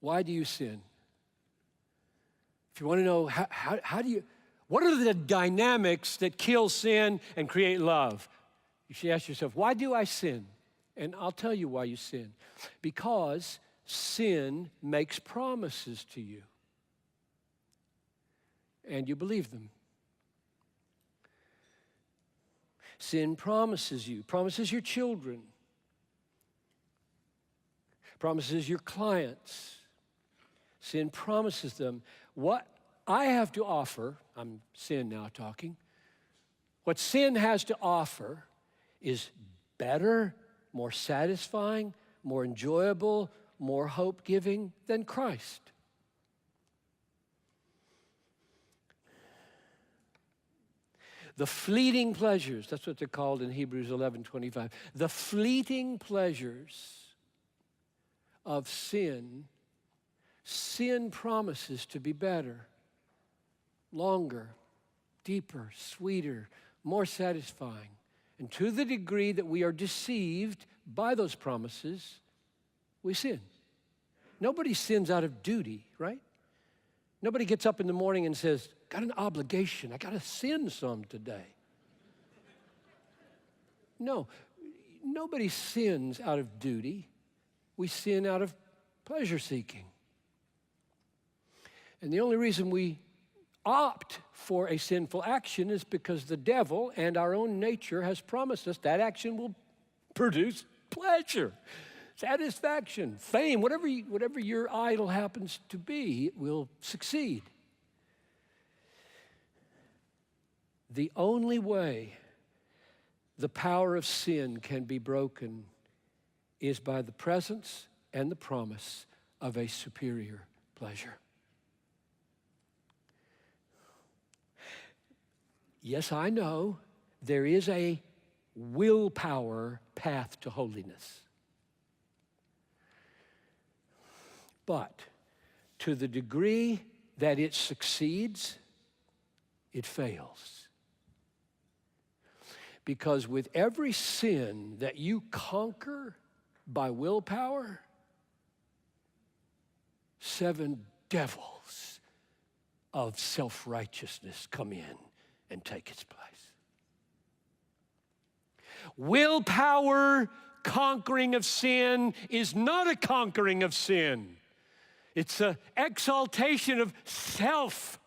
Why do you sin? If you want to know what are the dynamics that kill sin and create love? You should ask yourself, why do I sin? And I'll tell you why you sin. Because sin makes promises to you. And you believe them. Sin promises you, promises your children, promises your clients. Sin promises them. What I have to offer, I'm sin now talking, what sin has to offer is better, more satisfying, more enjoyable, more hope-giving than Christ. The fleeting pleasures, that's what they're called in Hebrews 11:25. The fleeting pleasures of sin promises to be better, longer, deeper, sweeter, more satisfying. And to the degree that we are deceived by those promises, we sin. Nobody sins out of duty, right? Nobody gets up in the morning and says, got an obligation, I got to sin some today. No, nobody sins out of duty. We sin out of pleasure seeking. And the only reason we opt for a sinful action is because the devil and our own nature has promised us that action will produce pleasure, satisfaction, fame, whatever your idol happens to be, it will succeed. The only way the power of sin can be broken is by the presence and the promise of a superior pleasure. Yes, I know there is a willpower path to holiness. But to the degree that it succeeds, it fails. Because with every sin that you conquer by willpower, 7 devils of self-righteousness come in and take its place. Willpower conquering of sin is not a conquering of sin. It's an exaltation of self.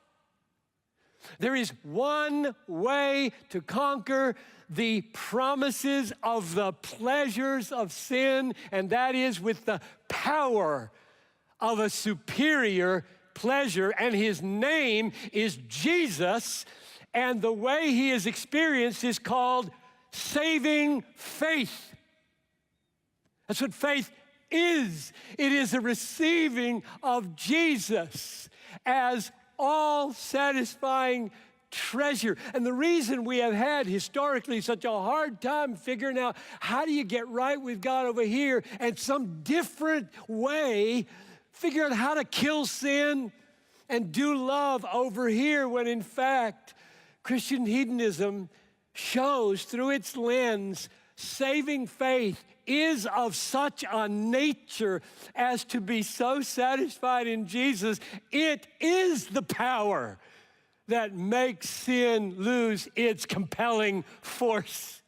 There is one way to conquer the promises of the pleasures of sin, and that is with the power of a superior pleasure, and his name is Jesus, and the way he is experienced is called saving faith. That's what faith is. It is a receiving of Jesus as all-satisfying treasure. And the reason we have had historically such a hard time figuring out how do you get right with God over here and some different way, figure out how to kill sin and do love over here, when in fact Christian hedonism shows through its lens saving faith is of such a nature as to be so satisfied in Jesus. It is the power that makes sin lose its compelling force.